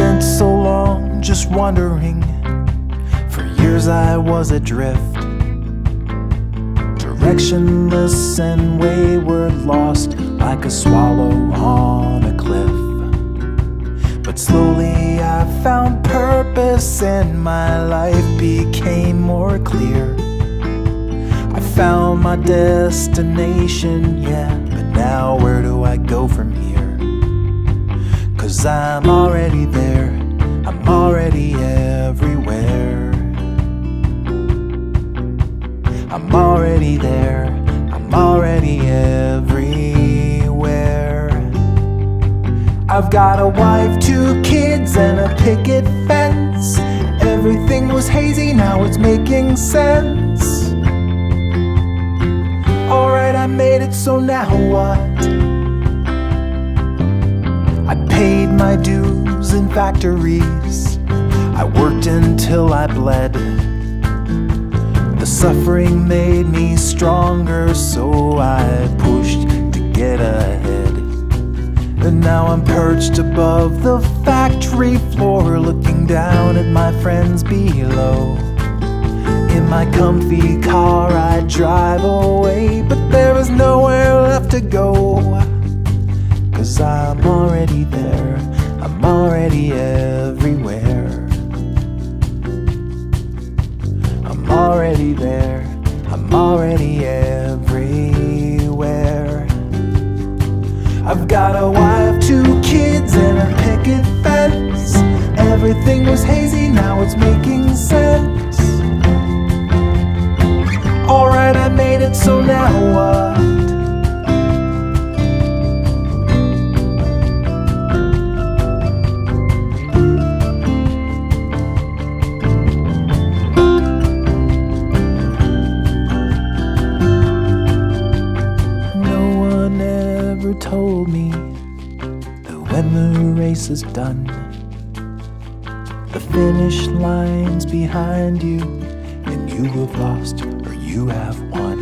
spent so long just wondering. For years I was adrift, directionless and wayward, lost like a swallow on a cliff. But slowly I found purpose and my life became more clear. I found my destination, yeah, but now where do I go from here? 'Cause I'm already there, I'm already everywhere. I'm already there, I'm already everywhere. I've got a wife, 2 kids, and a picket fence. Everything was hazy, now it's making sense. Alright, I made it, so now what? I paid my dues in factories, I worked until I bled. The suffering made me stronger, so I pushed to get ahead. And now I'm perched above the factory floor, looking down at my friends below. In my comfy car I drive away, but there is nowhere left to go. 'Cause I'm already there, I'm already everywhere. I'm already there, I'm already everywhere. I've got a wife, 2 kids, and a picket fence. Everything was hazy, now it's making sense. Alright, I made it, so now what? Told me that when the race is done, the finish line's behind you, and you have lost or you have won.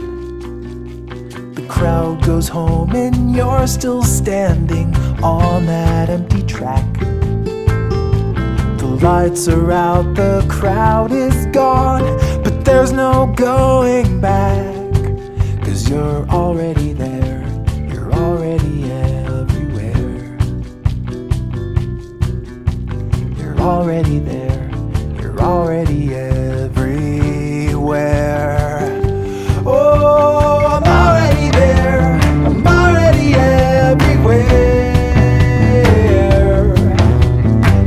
The crowd goes home and you're still standing on that empty track. The lights are out, the crowd is gone, but there's no going back. 'Cause you're already there, you're already everywhere. You're already there, you're already everywhere. Oh, I'm already there, I'm already everywhere.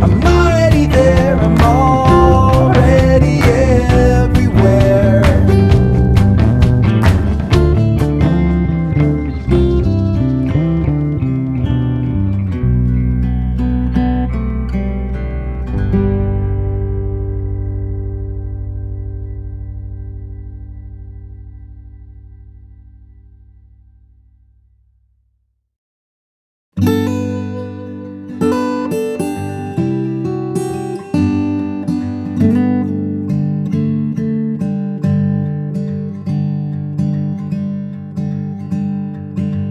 I'm already there, I'm already everywhere.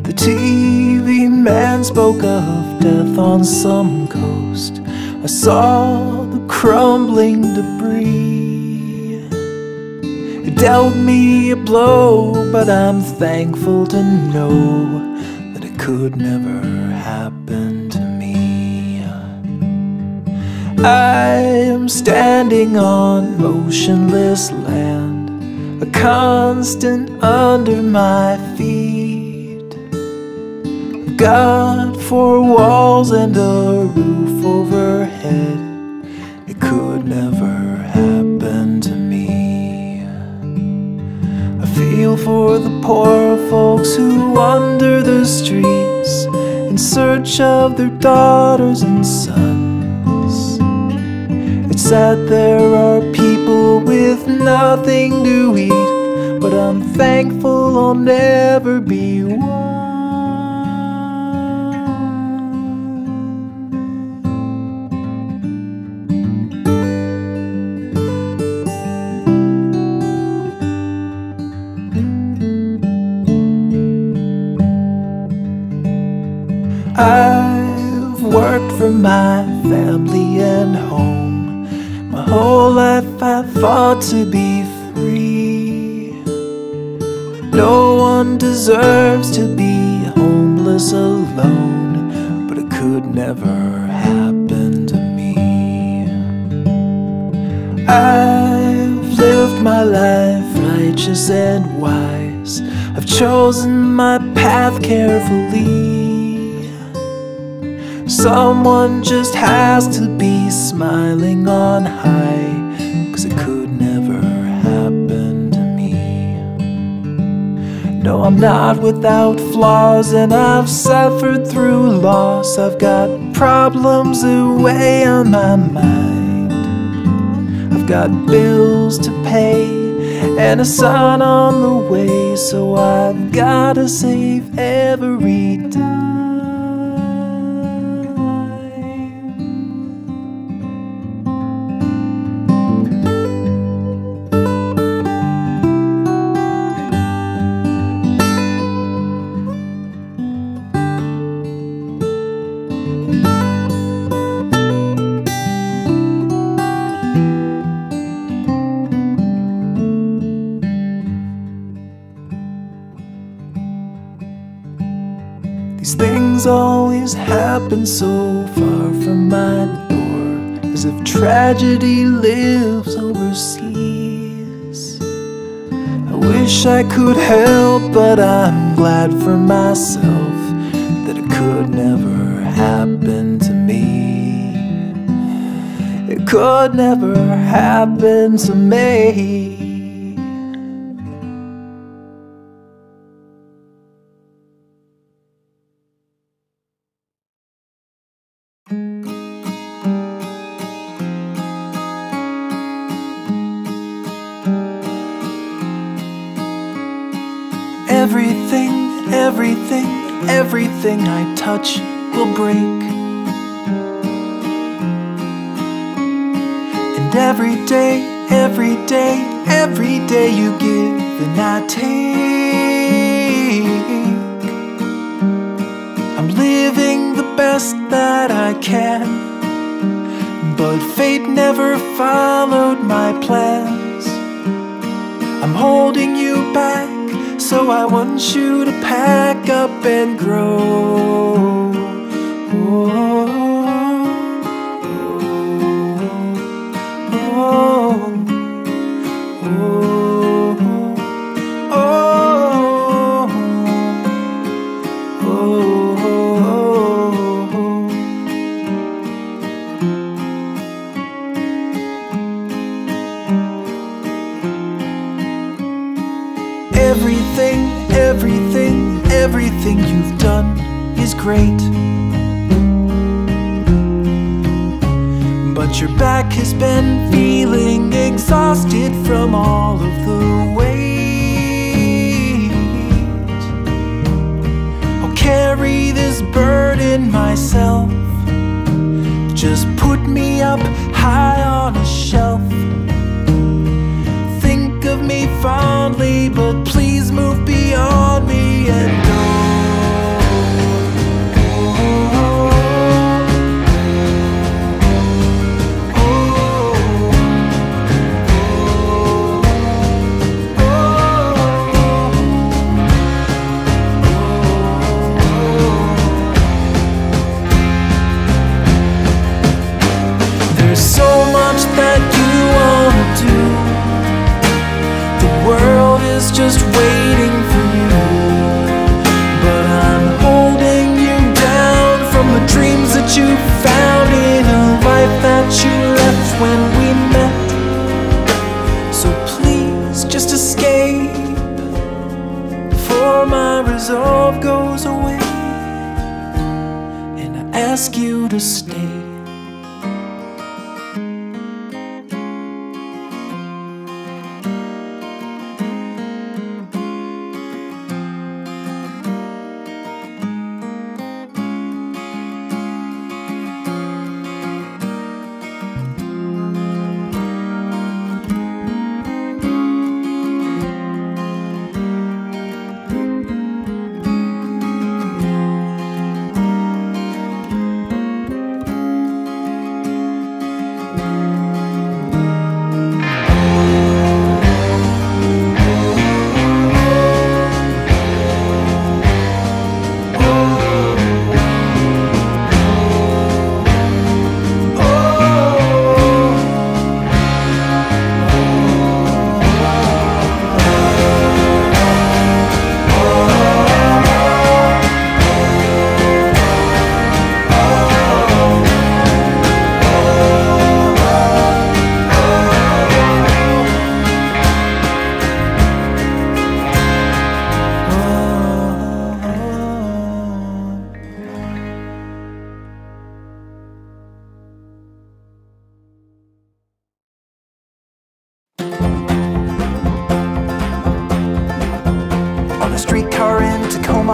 The TV man spoke of death on some coast. I saw the crumbling debris. It dealt me a blow, but I'm thankful to know that it could never happen to me. I am standing on motionless land, a constant under my feet. God, 4 walls and a roof overhead, it could never happen to me. I feel for the poor folks who wander the streets in search of their daughters and sons. It's sad there are people with nothing to eat, but I'm thankful I'll never be one. I've worked for my family and whole life I fought to be free. No one deserves to be homeless alone, but it could never happen to me. I've lived my life righteous and wise. I've chosen my path carefully. Someone just has to be smiling on high, 'cause it could never happen to me. No, I'm not without flaws, and I've suffered through loss. I've got problems that weigh on my mind. I've got bills to pay and a son on the way, so I've gotta save every dime. These things always happen so far from my door, as if tragedy lives overseas. I wish I could help, but I'm glad for myself that it could never happen to me. It could never happen to me. Everything I touch will break. And every day you give and I take. I'm living the best that I can, but fate never followed my plans. I'm holding you back, so I want you to pack up and grow. Everything you've done is great, but your back has been feeling exhausted from all of the weight. I'll carry this burden myself. Just put me up high on a shelf. Think of me fondly, but please move beyond me and go. There's so much that you want to do. The world is just waiting for you, but I'm holding you down from the dreams that you found in a life that you left when we met. So please just escape before my resolve goes away, and I ask you to stay.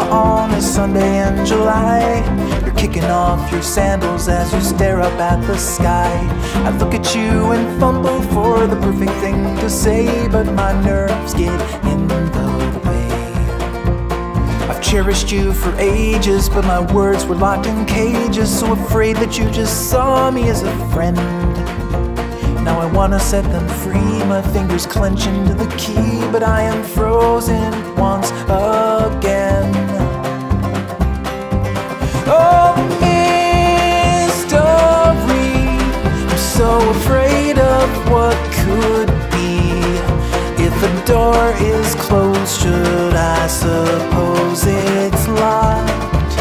on a Sunday in July. You're kicking off your sandals as you stare up at the sky. I look at you and fumble for the perfect thing to say, but my nerves get in the way. I've cherished you for ages, but my words were locked in cages, so afraid that you just saw me as a friend. Now I wanna set them free, my fingers clench into the key, but I am frozen once again. Oh, mystery, I'm so afraid of what could be. If the door is closed, should I suppose it's locked?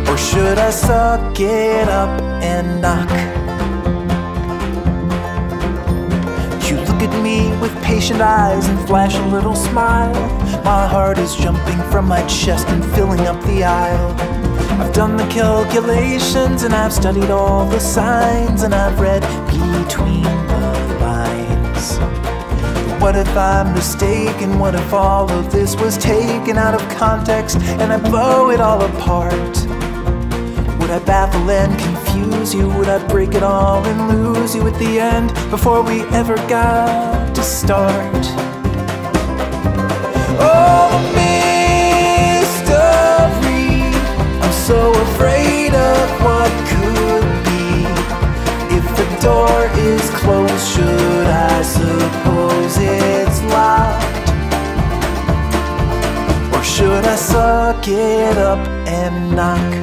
Or should I suck it up and knock? You look at me with patient eyes and flash a little smile. My heart is jumping from my chest and filling up the aisle. I've done the calculations and I've studied all the signs, and I've read between the lines. What if I'm mistaken? What if all of this was taken out of context and I blow it all apart? Would I baffle and confuse you? Would I break it all and lose you at the end before we ever got to start? Oh, mystery, I'm so afraid of what could be. If the door is closed, should I suppose it's locked? Or should I suck it up and knock?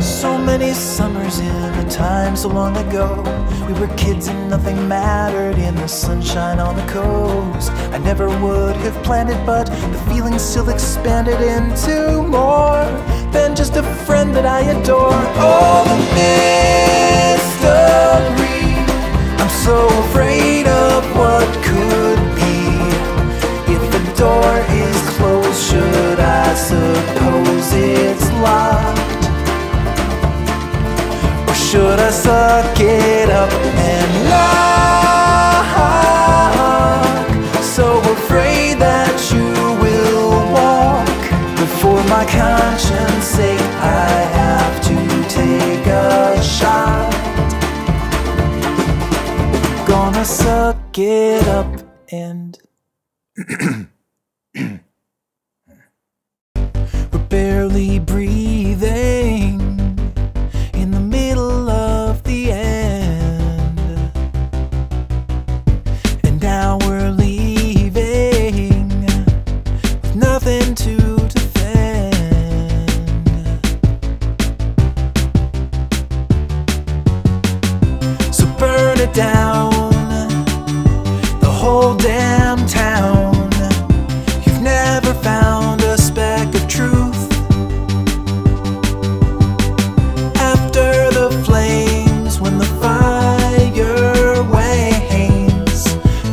So many summers in a time so long ago, we were kids and nothing mattered in the sunshine on the coast. I never would have planned it, but the feeling still expanded into more than just a friend that I adore. Oh, the mystery, I'm so afraid of what could be. If the door is closed, should I suppose it's locked? Should I suck it up and knock? So afraid that you will walk. But for my conscience sake, I have to take a shot. Gonna suck it up and we're barely breathing in the middle of the end, and now we're leaving with nothing to defend. So burn it down, the whole damn town. You've never found a speck of truth. Flames, when the fire wanes,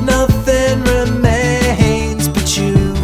nothing remains but you.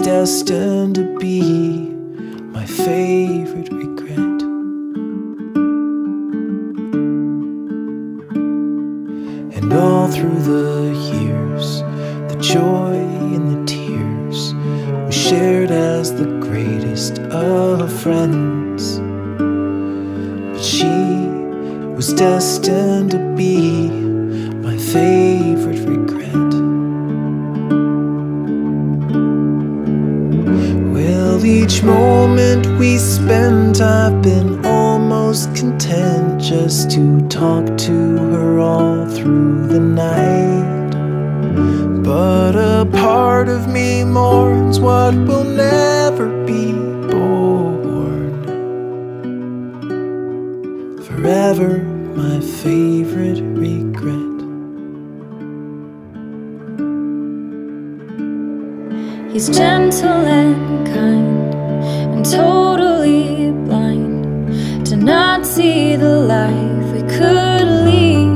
destined to be my favorite regret. And all through the years, the joy and the tears we shared as the greatest of friends. But she was destined to be my favorite regret. Well, each moment we spent, I've been almost content just to talk to her all through the night. But a part of me mourns what will never be born. Forever my favorite regret. He's gentle and kind and totally blind to not see the life we could lead.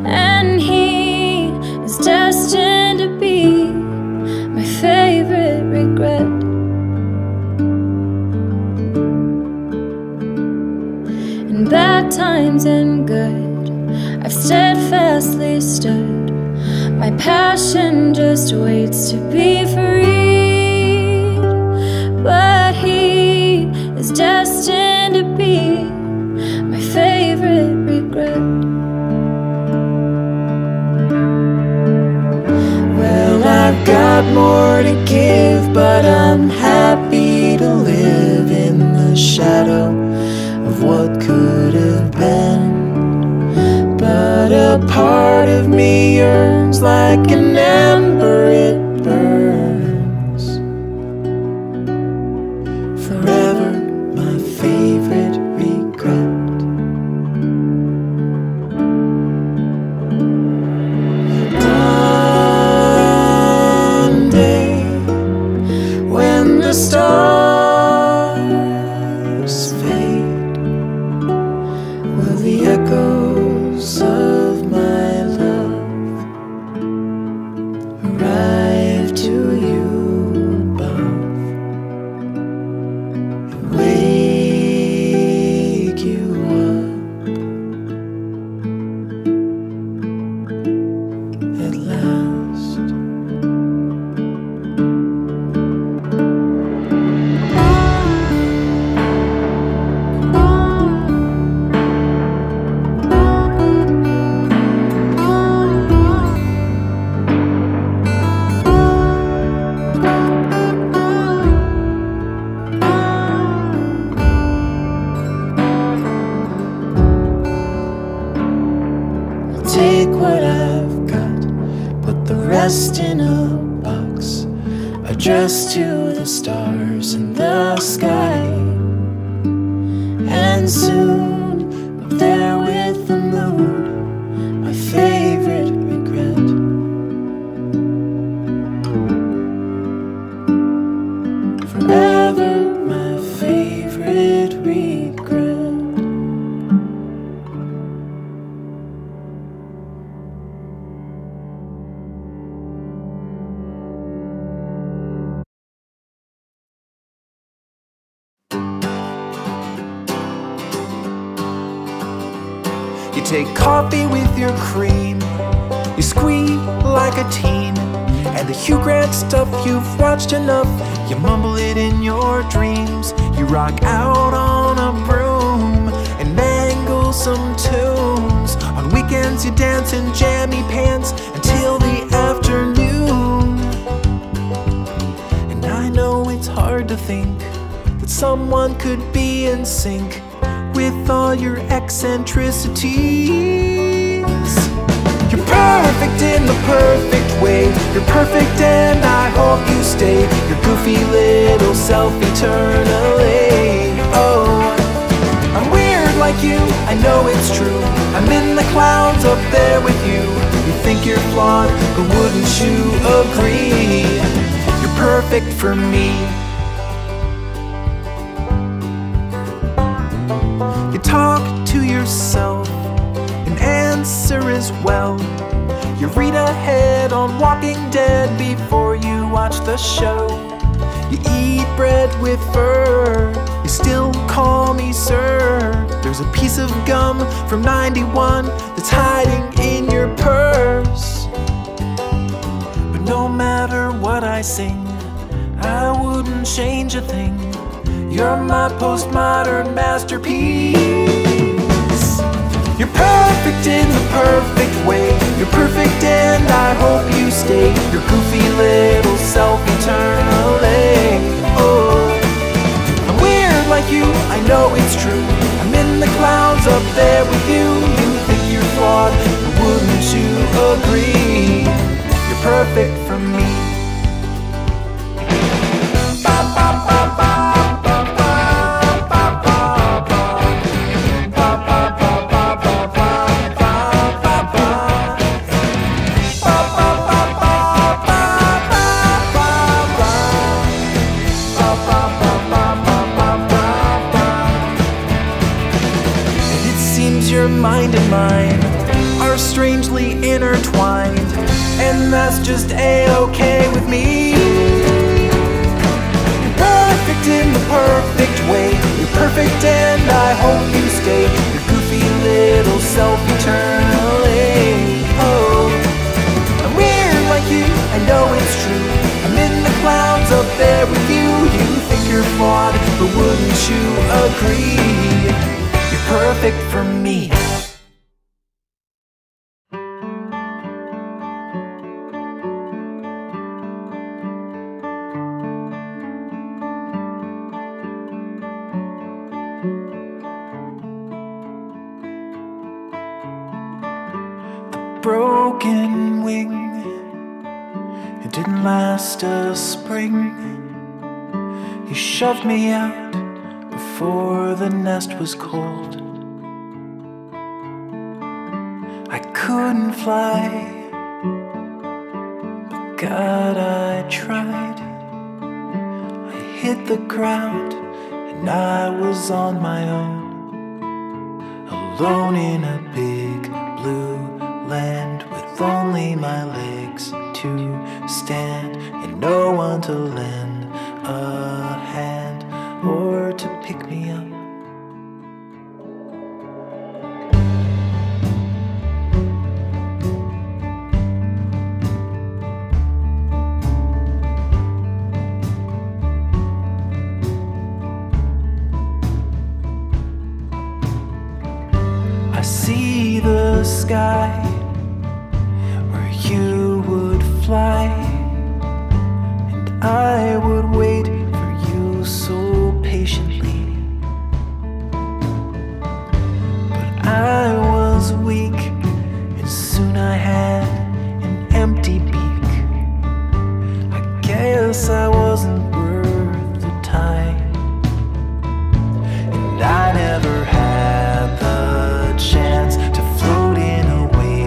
And he is destined to be my favorite regret. In bad times and good, I've steadfastly stood. My passion just waits to be freed. But he is destined to be my favorite regret. Well, I've got more to give, but I'm happy to live in the shadow of what could have been. But a part of me yearns like an ember, it burns. Forever my favorite regret. One day when the stars fade, will the echoes of my love arrive to you above and wake you up at last. Take what I've got, put the rest in a box, addressed to the stars in the sky. And soon, up there with the moon, my favorite regret. Forever my favorite regret. You take coffee with your cream, you squeak like a teen, and the Hugh Grant stuff you've watched enough, you mumble it in your dreams. You rock out on a broom and mangle some tunes. On weekends you dance in jammy pants until the afternoon. And I know it's hard to think that someone could be in sync with all your eccentricities. You're perfect in the perfect way. You're perfect and I hope you stay. Your goofy little self eternally. Oh, I'm weird like you, I know it's true. I'm in the clouds up there with you. You think you're flawed, but wouldn't you agree? You're perfect for me. You talk to yourself and answer as well. You read ahead on Walking Dead before you watch the show. You eat bread with fur, you still call me sir. There's a piece of gum from '91 that's hiding in your purse. But no matter what I sing, I wouldn't change a thing. You're my postmodern masterpiece. You're perfect in the perfect way. You're perfect and I hope you stay. Your goofy little self eternally. Oh, I'm weird like you, I know it's true. I'm in the clouds up there with you. You think you're flawed, but wouldn't you agree? You're perfect for me. Your mind and mine are strangely intertwined, and that's just a-okay with me. You're perfect in the perfect way. You're perfect and I hope you stay. Your goofy little self eternally. Oh, I'm weird like you, I know it's true. I'm in the clouds up there with you. You think you're flawed, but wouldn't you agree? You're perfect for me. Broken wing, it didn't last a spring. You shoved me out before the nest was cold. I couldn't fly, but God, I tried. I hit the ground and I was on my own, alone in a big blue land with only my legs to stand and no one to lend a hand or to pick me up. I see the sky where you would fly, and I would wait for you so patiently. But I was weak, and soon I had an empty beak. I guess I wasn't worth the time, and I never had the chance to float in a wave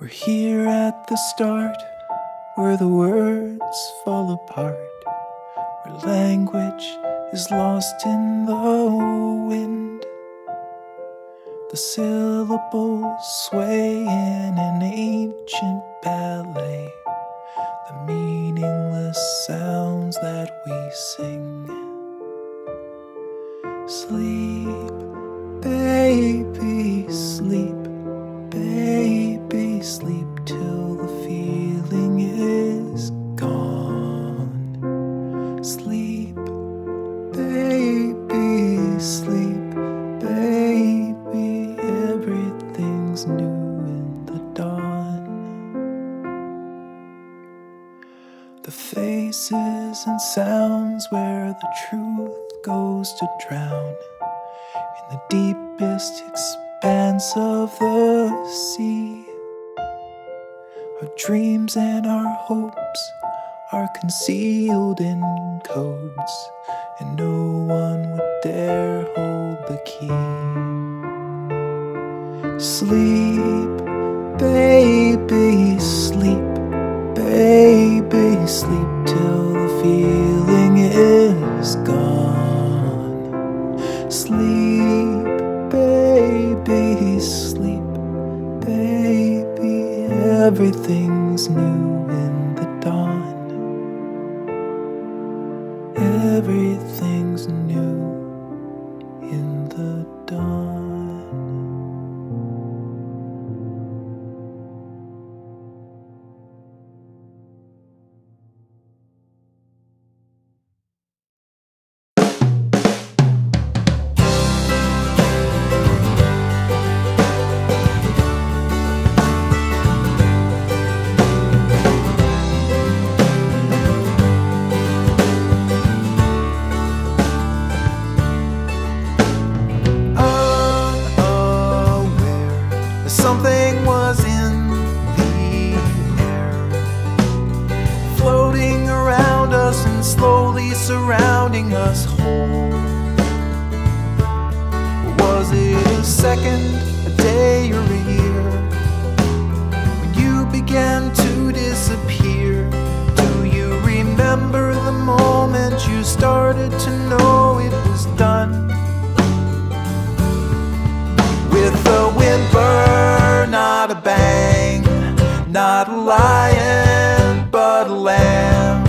We're here at the start, where the words fall apart, where language is lost in the wind. The syllables sway in an ancient ballet, the meaningless sounds that we sing. Sleep, baby, sleep, baby, sleep till the feeling is gone. Sleep, baby, sleep, baby, everything's new in the dawn. The faces and sounds where the truth goes to drown in the deepest expanse of the sea. Our dreams and our hopes are concealed in codes, and no one would dare hold the key. Sleep, baby, sleep, baby, sleep till the feeling is gone. Sleep, baby, sleep, baby, everything's new in the dawn. Everything's new in the dawn. Something was in the air, floating around us and slowly surrounding us whole. Was it a second, a day, or a year when you began to disappear? Do you remember the moment you started to know it was done? With a whimper, not a bang, not a lion, but a lamb.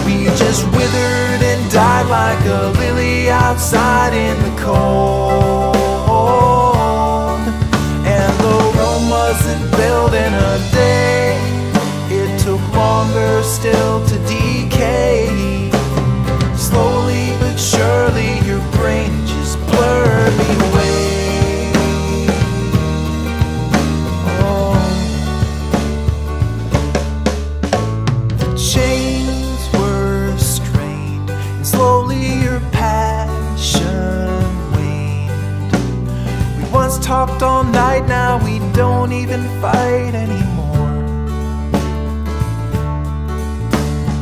We just withered and died like a lily outside in the cold. And the Rome wasn't built in a day, it took longer still to decay. Slowly but surely your brain just blurred me away. Talked all night, now we don't even fight anymore.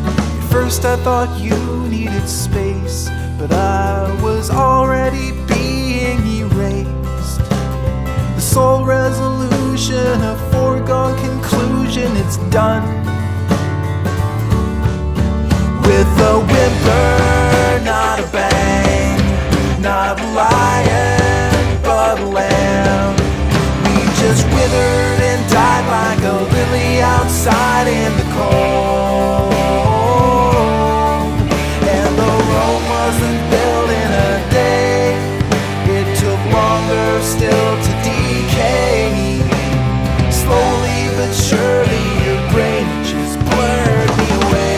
At first I thought you needed space, but I was already being erased. The sole resolution, a foregone conclusion, it's done. With a whimper, not a bang, not a lion, but a lamb. We just withered and died like a lily outside in the cold. And the Rome wasn't built in a day, it took longer still to decay. Slowly but surely your brain just blurred me away.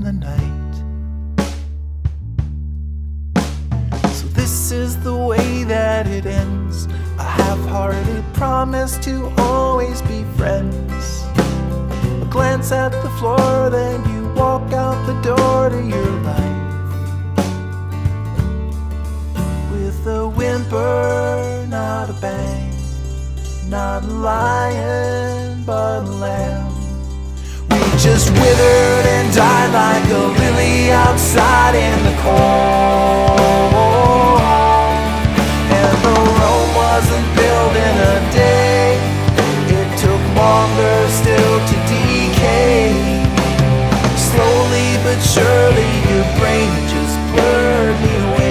the night. So this is the way that it ends, a half-hearted promise to always be friends. A glance at the floor, then you walk out the door to your life. With a whimper, not a bang, not a lion, but a lamb. We just withered and died like a lily outside in the cold. And the Rome wasn't built in a day, it took longer still to decay. Slowly but surely your brain just blurred me away.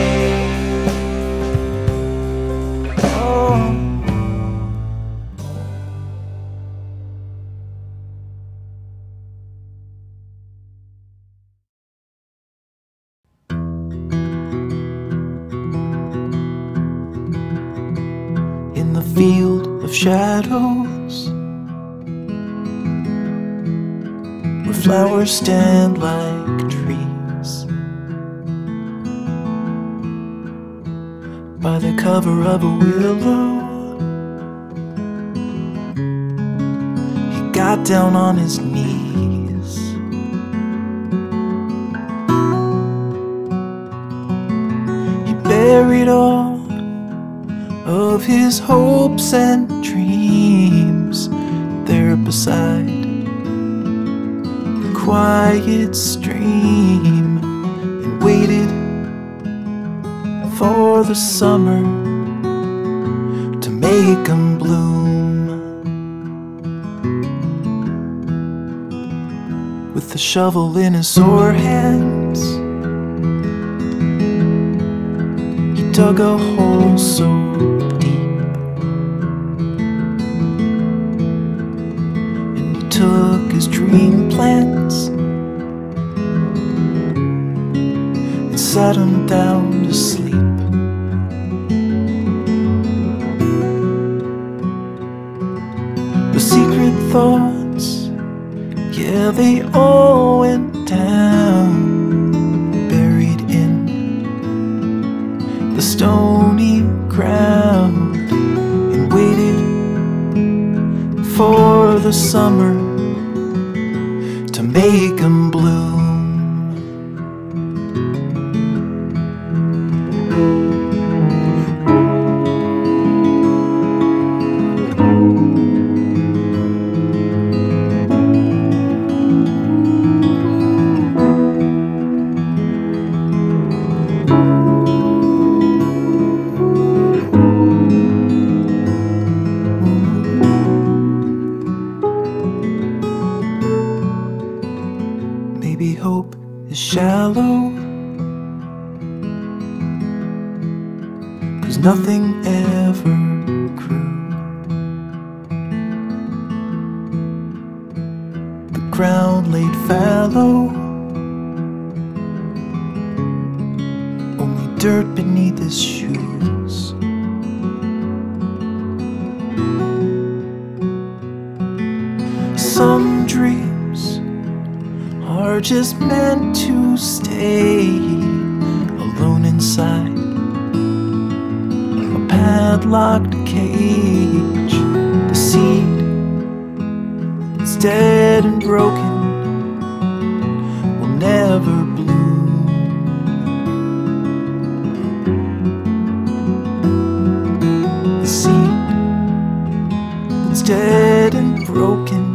Field of shadows, where flowers stand like trees, by the cover of a willow, he got down on his knees. He buried all of his hopes and dreams there beside the quiet stream, and waited for the summer to make 'em bloom. With the shovel in his sore hands, he dug a hole so took his dream plants and sat him down to sleep. The secret thoughts, yeah, they all went down, buried in the stony ground, and waited for the summer to make 'em bloom. Maybe hope is shallow, 'cause nothing ever grew. The ground laid fallow, only dirt beneath his shoes. Some dreams are just meant to stay alone inside a padlocked cage. The seed that's dead and broken will never bloom. The seed that's dead and broken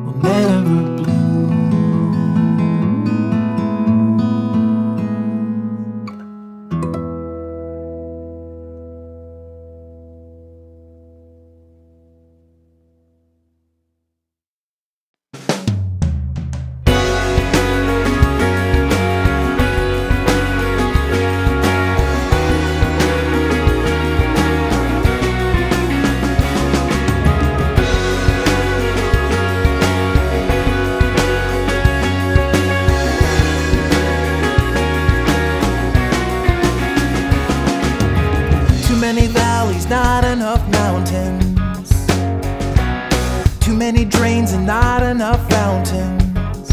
will never bloom. Not enough mountains, too many drains and not enough fountains.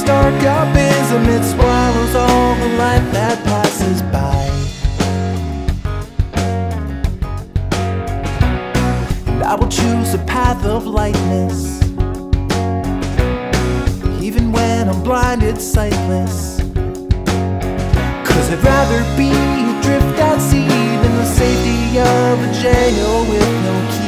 dark abysm, it swallows all the light that passes by. And I will choose a path of lightness, even when I'm blinded, sightless. 'Cause I'd rather be adrift at sea than the safety of a jail with no key.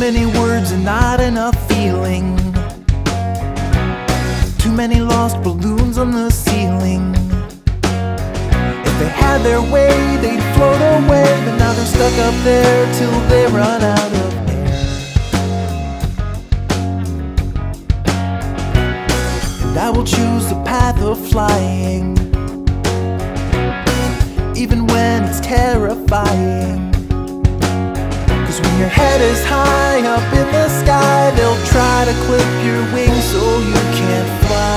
Many words and not enough feeling. Too many lost balloons on the ceiling. If they had their way, they'd float away, but now they're stuck up there till they run out of air. And I will choose the path of flying, even when it's terrifying. When your head is high up in the sky, they'll try to clip your wings so you can't fly.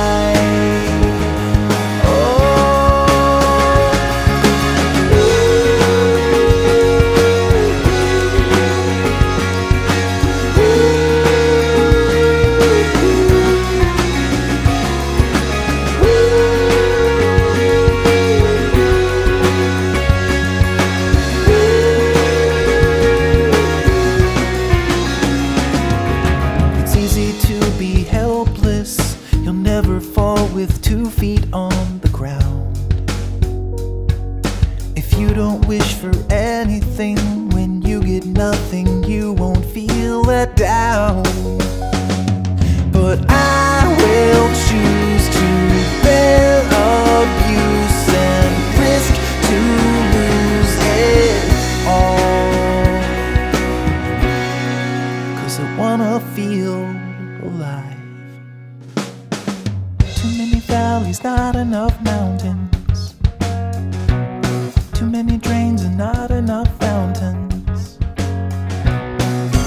With 2 feet on the ground. If you don't wish for anything, when you get nothing, you won't feel let down. But I will choose to bear abuse and risk to lose it all, 'cause I wanna feel alive. Too many valleys, not enough mountains. Too many drains and not enough fountains.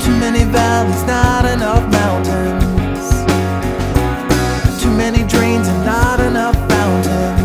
Too many valleys, not enough mountains. Too many drains and not enough fountains.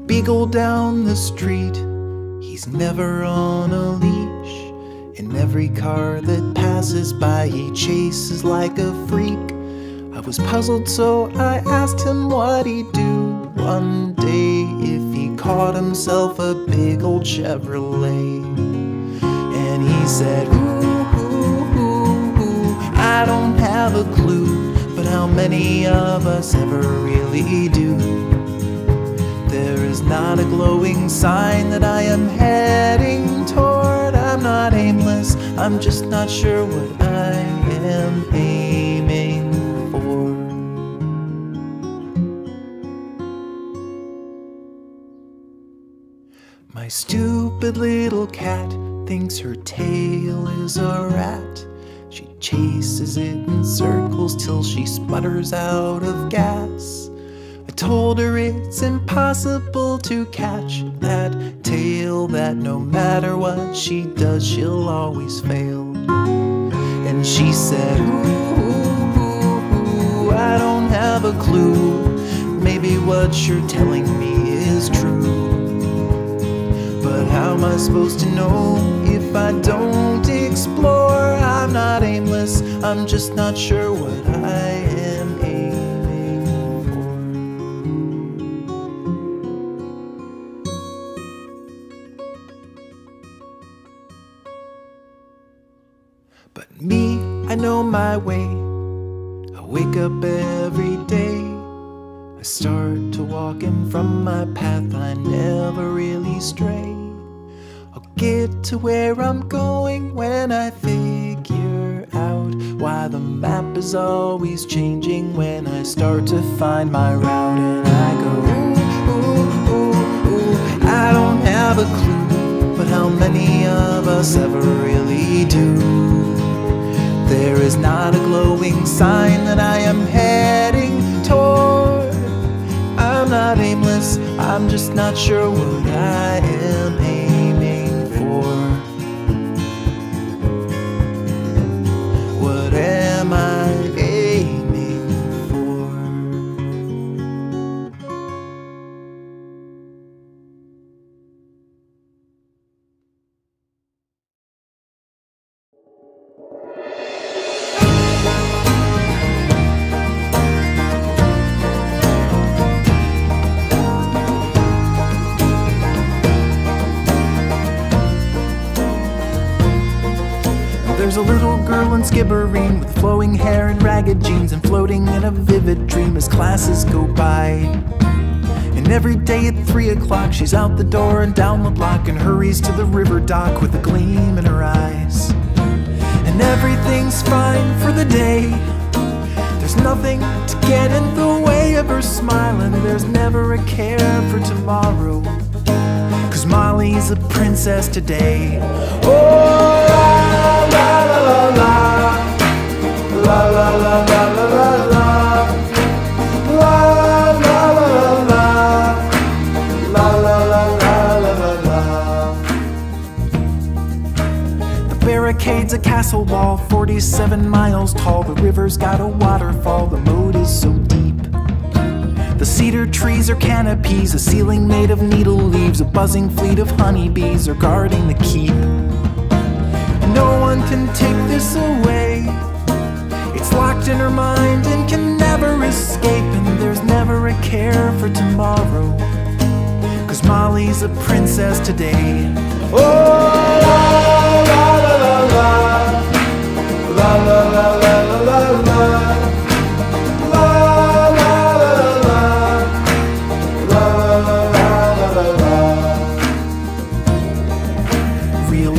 Beagle down the street, he's never on a leash. In every car that passes by, he chases like a freak. I was puzzled, so I asked him what he'd do one day if he caught himself a big old Chevrolet. And he said, ooh, ooh, ooh, ooh, I don't have a clue, but how many of us ever really do? There is not a glowing sign that I am heading toward. I'm not aimless, I'm just not sure what I am aiming for. My stupid little cat thinks her tail is a rat. She chases it in circles till she sputters out of gas. I told her it's impossible to catch that tail, that no matter what she does, she'll always fail. And she said, ooh, ooh, ooh, ooh, I don't have a clue. Maybe what you're telling me is true. But how am I supposed to know if I don't explore? I'm not aimless, I'm just not sure what I am aiming for. But me, I know my way. I wake up every day. I start to walk in from my path, I never really stray. I'll get to where I'm going when I figure out why the map is always changing when I start to find my route. And I go, ooh, ooh, ooh, I don't have a clue. any of us ever really do. There is not a glowing sign that I am heading toward. I'm not aimless, I'm just not sure what I am aiming for. What am I aiming for? There's a little girl in Skibbereen with flowing hair and ragged jeans, and floating in a vivid dream as classes go by. And every day at 3 o'clock she's out the door and down the block, and hurries to the river dock with a gleam in her eyes. And everything's fine for the day, there's nothing to get in the way of her smiling. There's never a care for tomorrow, 'cause Molly's a princess today. Oh, la la la la la la la la la la la la barricade's a castle wall, 47 miles tall. The river's got a waterfall, the moat is so deep. The cedar trees are canopies, a ceiling made of needle leaves. A buzzing fleet of honeybees are guarding the keep. No one can take this away, it's locked in her mind and can never escape. And there's never a care for tomorrow, 'cause Molly's a princess today. Oh, la la la la la la la la la la la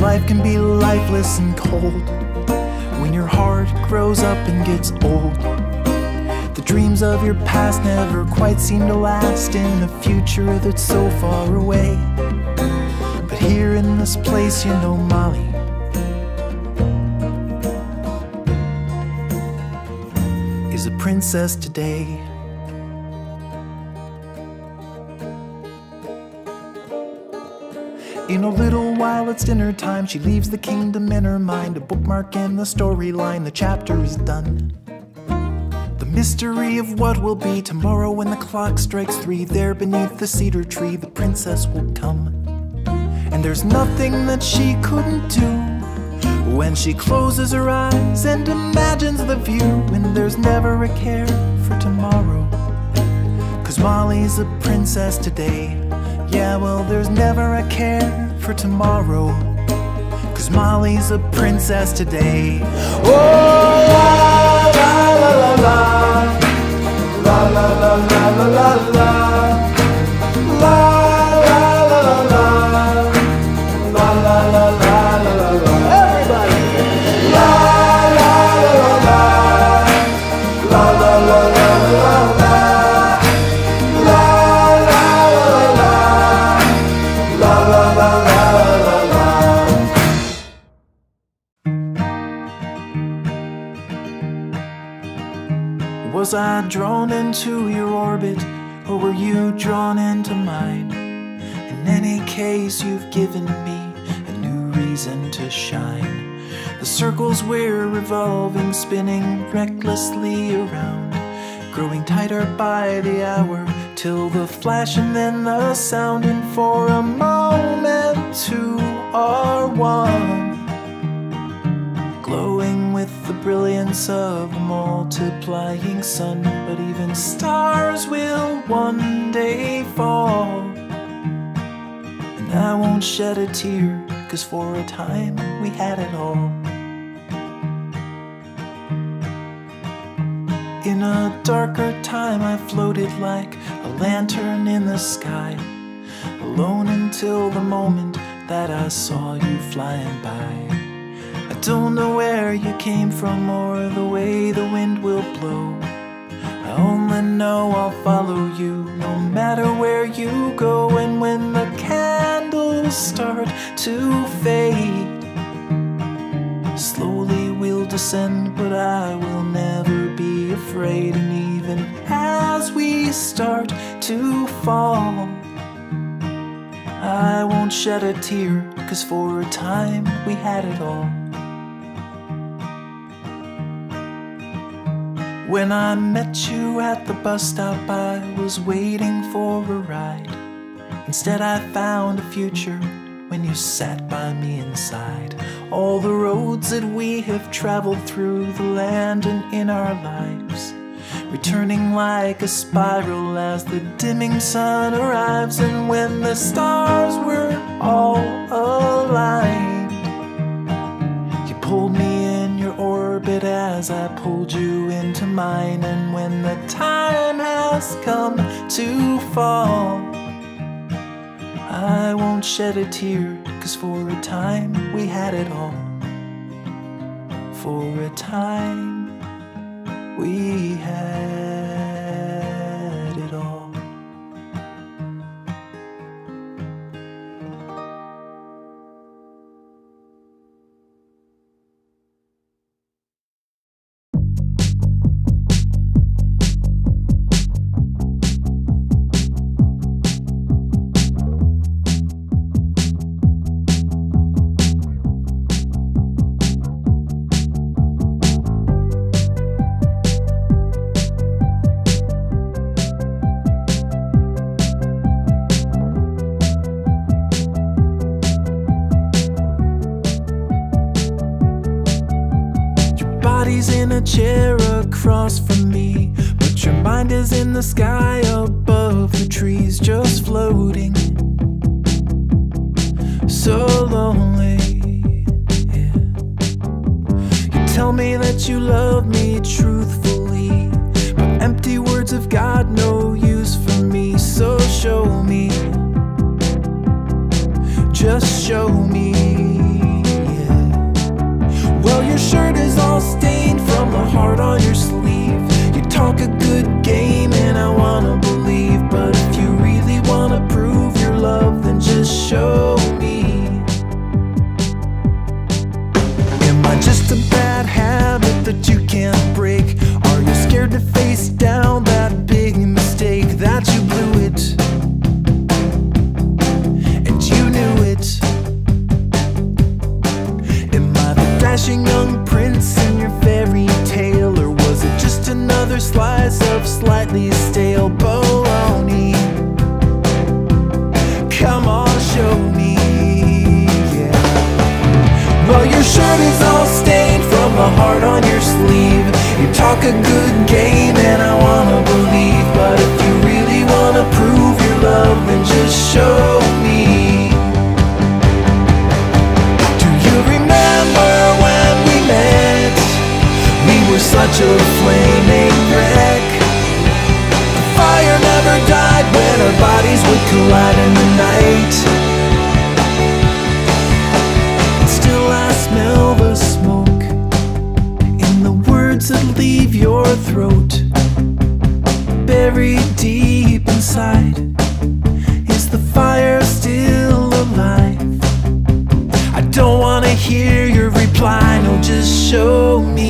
life can be lifeless and cold when your heart grows up and gets old. The dreams of your past never quite seem to last in a future that's so far away. But here in this place, you know, Molly is a princess today. In a little while it's dinner time, she leaves the kingdom in her mind, a bookmark in the storyline, the chapter is done. The mystery of what will be tomorrow when the clock strikes 3, there beneath the cedar tree the princess will come. And there's nothing that she couldn't do when she closes her eyes and imagines the view. And there's never a care for tomorrow, 'cause Molly's a princess today. Yeah, well, there's never a care for tomorrow, 'cause Molly's a princess today. Oh, la la la la la la la la la la la la la la la la. Everybody, la la la la la la la la la la. Was I drawn into your orbit, or were you drawn into mine? In any case, you've given me a new reason to shine. The circles we're revolving, spinning recklessly around, growing tighter by the hour, till the flash and then the sound. And for a moment two are one, glowing with the brilliance of a multiplying sun. But even stars will one day fall, and I won't shed a tear, 'cause for a time we had it all. In a darker time I floated like a lantern in the sky, alone until the moment that I saw you flying by. I don't know where you came from or the way the wind will blow. I only know I'll follow you no matter where you go. And when the candles will start to fade. Slowly we'll descend, but I will never be afraid. And even as we start to fall, I won't shed a tear, 'cause for a time we had it all. When I met you at the bus stop, I was waiting for a ride. Instead I found a future when you sat by me inside. All the roads that we have traveled through the land and in our lives, returning like a spiral as the dimming sun arrives. And when the stars were all aligned, you pulled me in your orbit as I pulled you into mine. And when the time has come to fall, I won't shed a tear, 'cause for a time we had it all. For a time we had it all. In a chair across from me, but your mind is in the sky above the trees, just floating, so lonely, yeah. You tell me that you love me truthfully, but empty words have got no use for me. So show me, just show me. Well, your shirt is all stained from the heart on your sleeve. You talk a good game and I wanna believe, but if you really wanna prove your love, then just show me. Am I just a bad habit that you can't break? Are you scared to face down that big mistake, that you blew it and you knew it? Dashing young prince in your fairy tale, or was it just another slice of slightly stale bologna? Come on, show me, yeah. Well, your shirt is all stained from the heart on your sleeve. You talk a good game and I wanna believe, but if you really wanna prove your love, then just show me. Such a flaming wreck. The fire never died when our bodies would collide in the night. And still I smell the smoke in the words that leave your throat. Buried deep inside, is the fire still alive? I don't wanna hear your reply, no, just show me.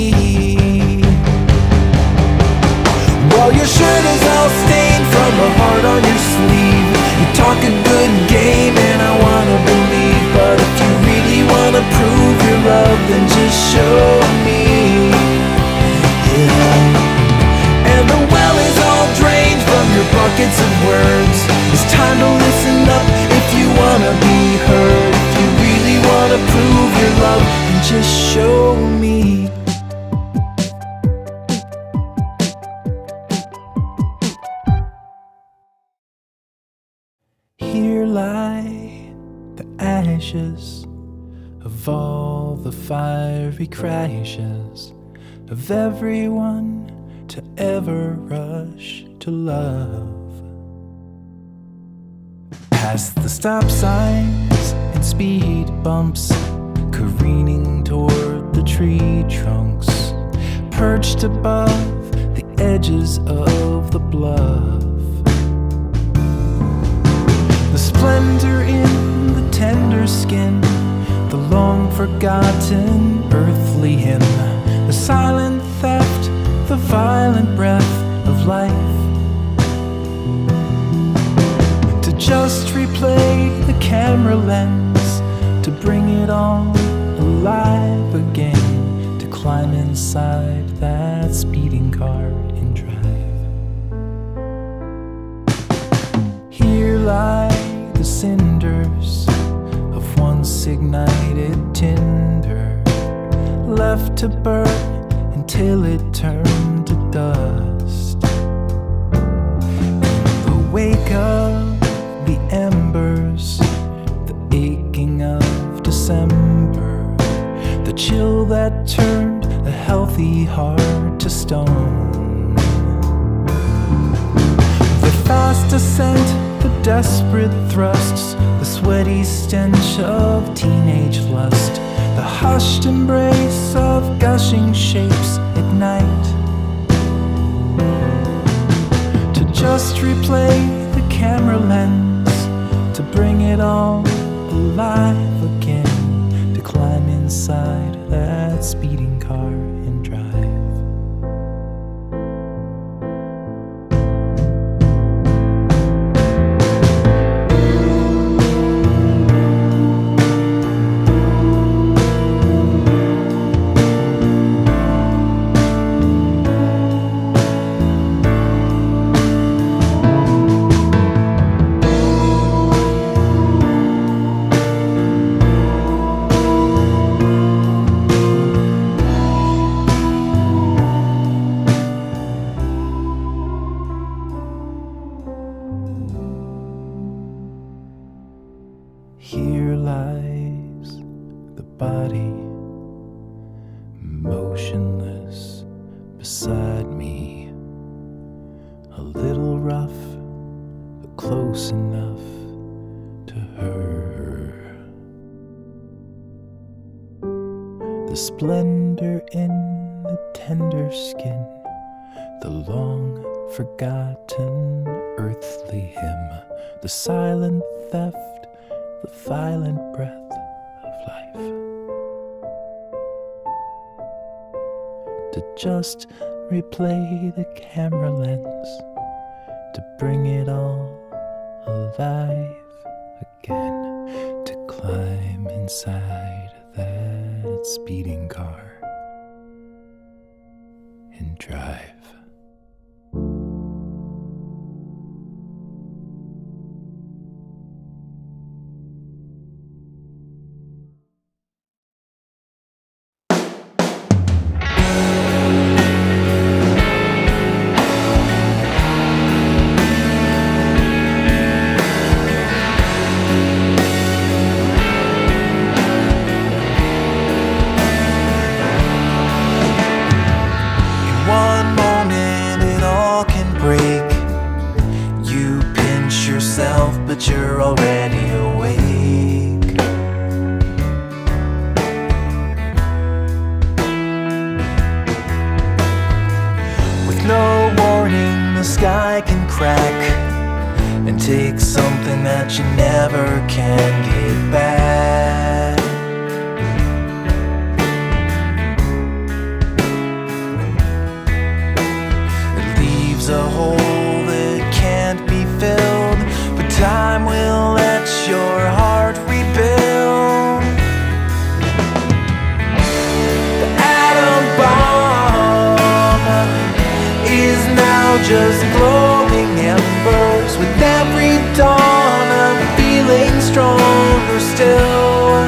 Well, your shirt is all stained from the heart on your sleeve. You talk a good game and I wanna believe, but if you really wanna prove your love, then just show me, yeah. And the well is all drained from your buckets of words. It's time to listen up if you wanna be heard. If you really wanna prove your love, then just show me. Here lie the ashes of all the fiery crashes of everyone to ever rush to love. Past the stop signs and speed bumps, careening toward the tree trunks, perched above the edges of the bluff. The splendor in the tender skin, the long forgotten earthly hymn, the silent theft, the violent breath of life. To just replay the camera lens, to bring it all alive again, to climb inside that speeding car and drive. Here lie the cinders of once ignited tinder, left to burn until it turned to dust. In the wake of the embers, the aching of December, the chill that turned a healthy heart to stone. The fast ascent, the desperate thrusts, the sweaty stench of teenage lust, the hushed embrace of gushing shapes at night. To just replay the camera lens, to bring it all alive again, to climb inside that speeding car and drive. Here lies the body, motionless beside me, a little rough, but close enough to her. The splendor in the tender skin, the long forgotten earthly hymn, the silent theft, the violent breath of life. To just replay the camera lens, to bring it all alive again, to climb inside that speeding car and drive. But you're already awake. With no warning, the sky can crack and take something that you never can get back. It leaves a hole that can't be filled, but time will let your heart rebuild. The atom bomb is now just glowing embers. With every dawn I'm feeling stronger still.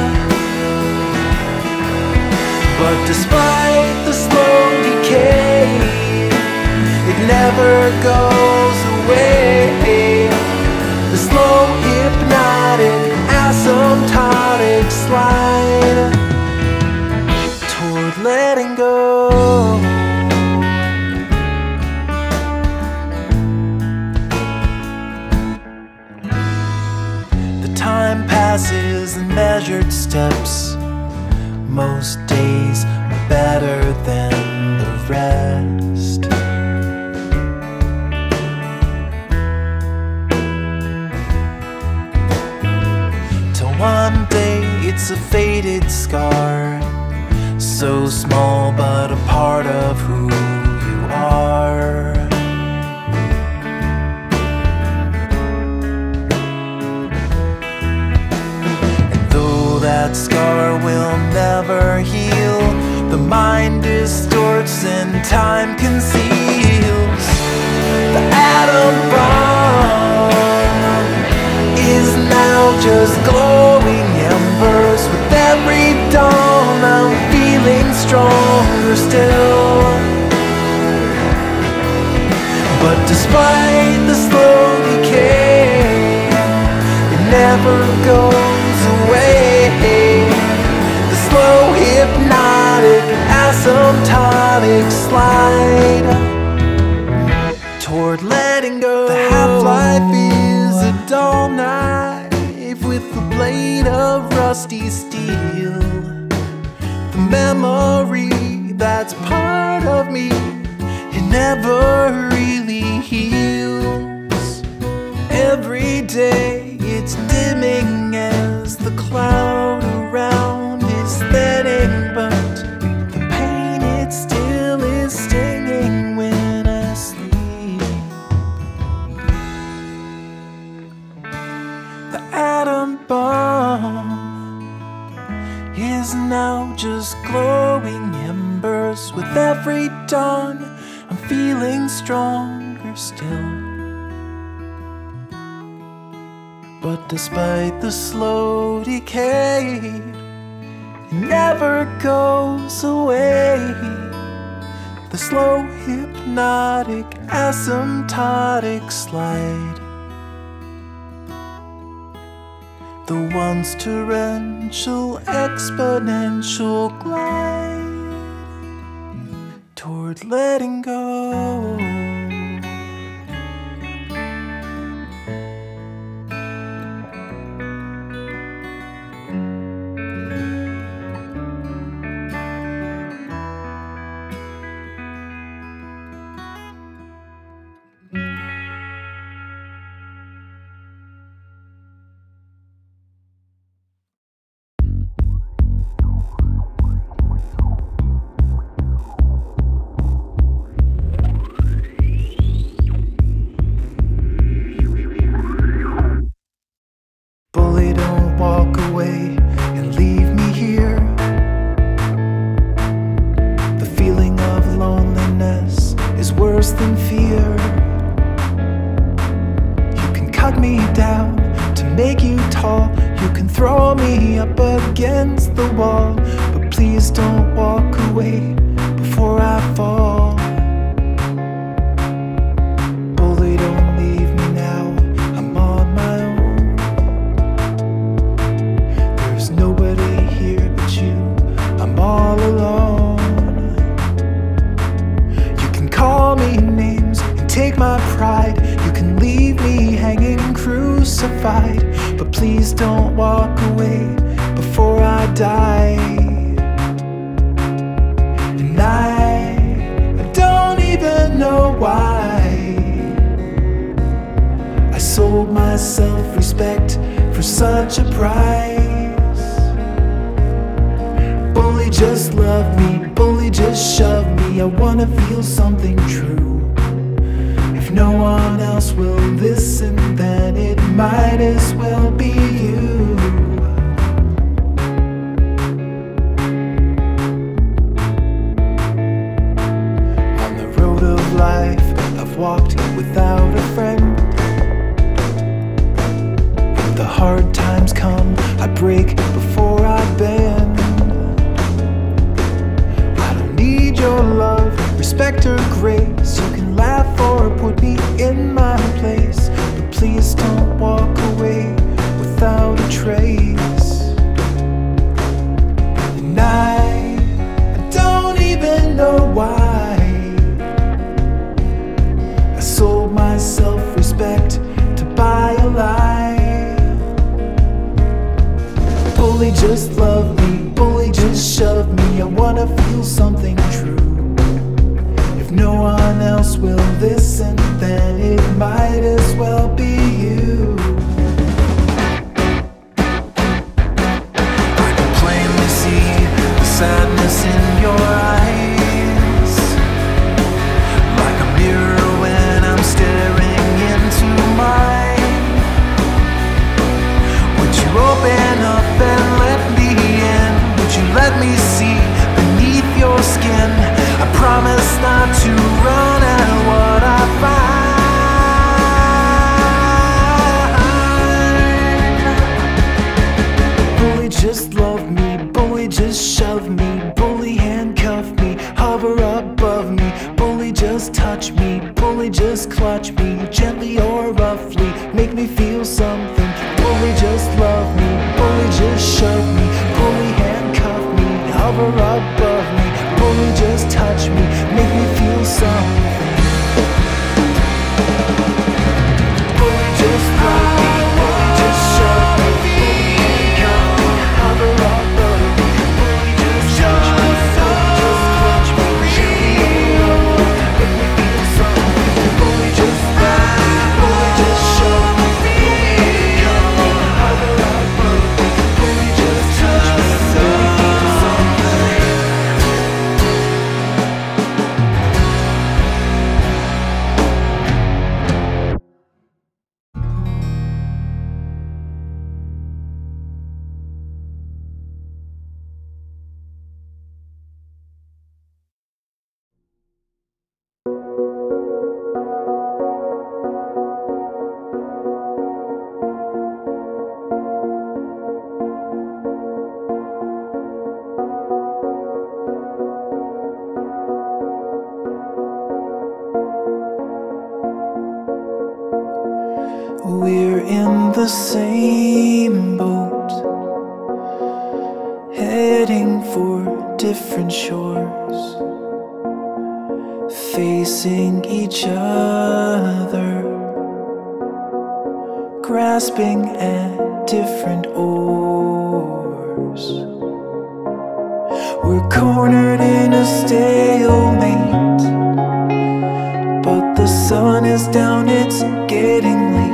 But despite the slow decay, it never goes away. The slow, hypnotic, asymptotic slide toward letting go. The time passes in measured steps. Most days are better than the rest. Till one it's a faded scar, so small but a part of who you are. And though that scar will never heal, the mind distorts and time conceals. The atom bomb is now just glowing embers. With every dawn I'm feeling stronger still. But despite the slow decay, it never goes away. The slow hypnotic asymptotic slide toward letting go. The half-life is a dull knife with a blade of rusty steel. The memory that's part of me, it never really heals. Every day it's dimming as the cloud around is thinning, but the pain, it still is stinging when I sleep. The atom bomb is now just glowing embers. With every dawn I'm feeling stronger still. But despite the slow decay, it never goes away. The slow hypnotic asymptotic slide, the once torrential exponential glide toward letting go. Bully, don't walk away and leave me here. The feeling of loneliness is worse than fear. You can cut me down to make you tall. You can throw me up against the wall, but please don't walk away before I fall. Bully, don't leave me now, I'm on my own. Nobody here but you, I'm all alone. You can call me names and take my pride. You can leave me hanging crucified, but please don't walk away before I die. And I don't even know why I sold my self-respect for such a price. Bully, just love me, bully, just shove me. I wanna feel something true. If no one else will listen, then it might as well be you. On the road of life, I've walked without a friend. When the hard times come, I break before I bend. Your love, respect or grace. You can laugh or put me in my place, but please don't walk away without a trace. And I don't even know why I sold my self-respect to buy a lie. Bully, just love me, bully, just shove me. I wanna feel something true. If no one else will listen, then it might as well be you. But shove me, bully handcuff me, hover above me, bully just touch me, bully just clutch me, gently or roughly, make me feel something, bully just love me, bully just shove me, bully handcuff me, hover above me, bully just touch me, make me feel something. Bully just love me, bully just shove me, bully handcuff me, hover above me, bully just touch me, bully just clutch me, gently or roughly, make me feel something. Bully just love me, bully just shove me, bully handcuff me, hover above me, bully just touch me, make me feel something. We're in the same boat, heading for different shores, facing each other, grasping at different oars. We're cornered in a stalemate, but the sun is down, it's getting late.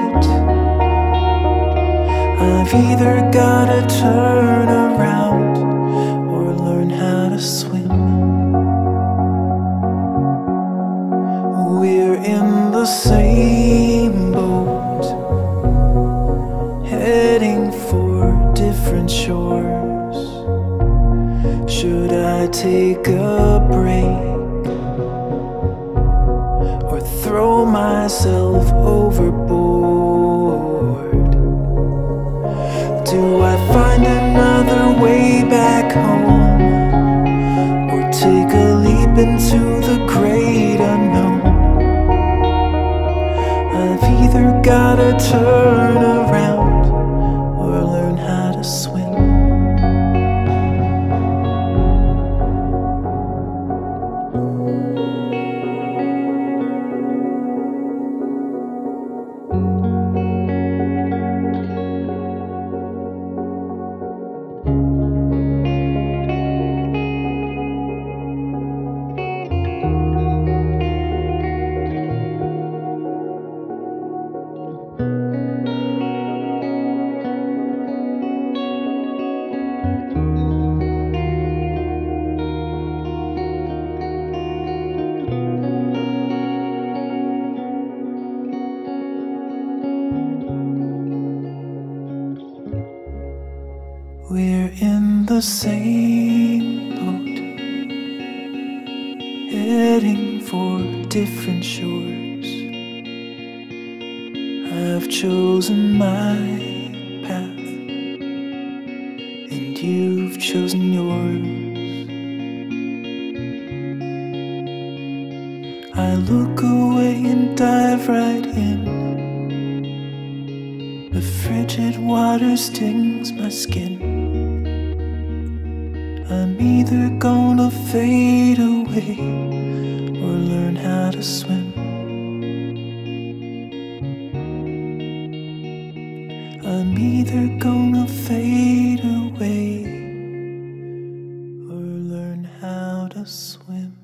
I've either gotta turn around or learn how to swim. We're in the same boat, heading for different shores. Should I take a break or throw myself overboard? Do I find another way back home, or take a leap into the great unknown? I've either gotta turn around or learn how to swim. We're in the same boat, heading for different shores. I've chosen my path, and you've chosen yours. I look away and dive right in. The frigid water stings my skin. I'm either gonna fade away or learn how to swim. I'm either gonna fade away or learn how to swim.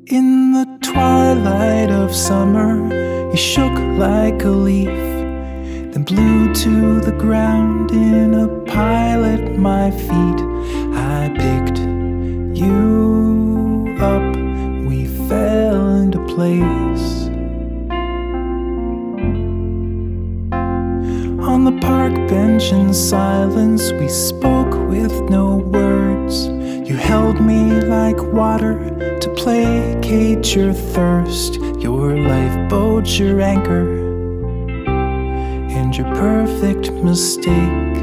In the twilight of summer, you shook like a leaf, then blew to the ground in a pile at my feet. I picked you up, we fell into place. the park bench in silence, we spoke with no words. You held me like water to placate your thirst, your lifeboat, your anchor, and your perfect mistake.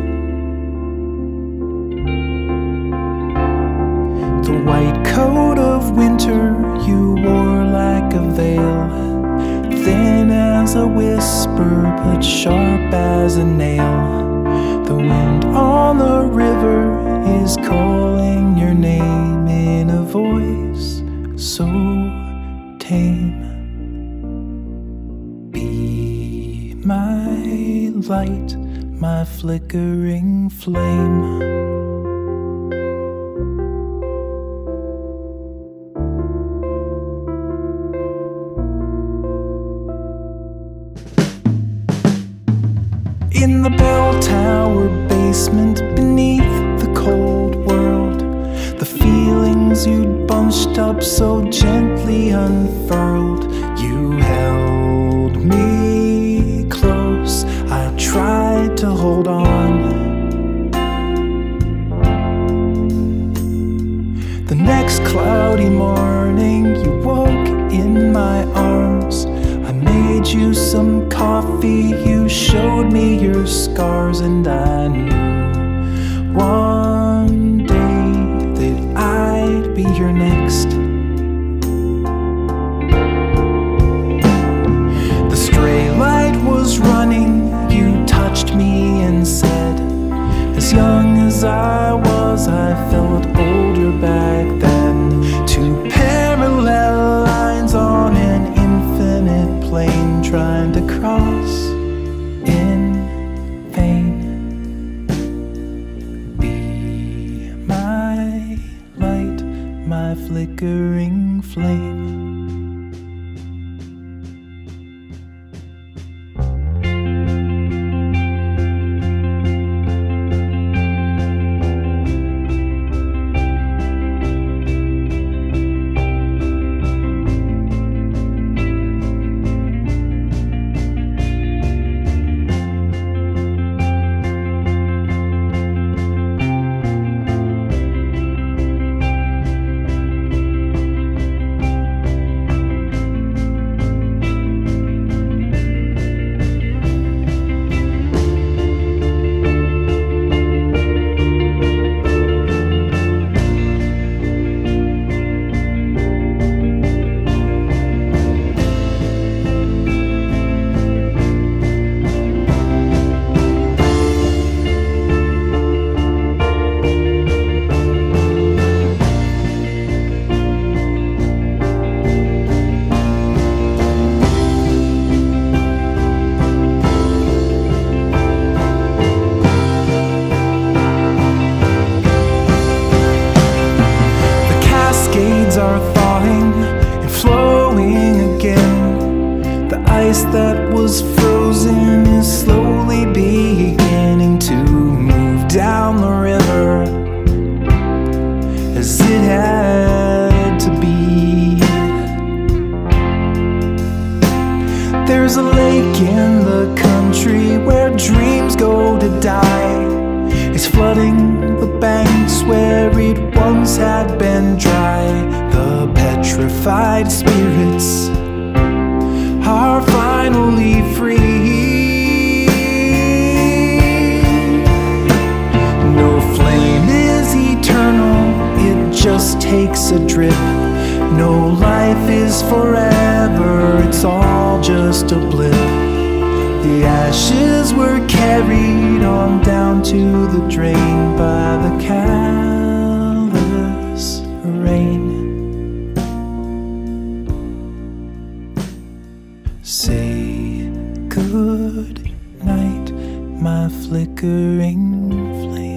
The white coat of winter you wore like a veil, thin as a whisper but sharp as a nail. The wind on the river is calling your name in a voice so tame. Be my light, my flickering flame. In the bell tower basement beneath the cold world, the feelings you'd bunched up so gently unfurled. You held me close, I tried to hold on. The next cloudy morning you woke in my arms. I made you some coffee, you showed me your scars, and I knew one day that I'd be your next. The stray light was running, you touched me and said, as young as I was, I felt older back then. Two parallel lines on an infinite plane, trying to cross in vain. Be my light, my flickering flame. Are thawing and flowing again. The ice that was frozen is slowly beginning to move down the river as it had to be. There's a lake in the country where dreams go to die. It's flooding the banks where it once had been dry. The petrified spirits are finally free. No flame is eternal, it just takes a drip. No life is forever, it's all just a blip. The ashes were carried on down to the drain by the callous rain. Say good night, my flickering flame.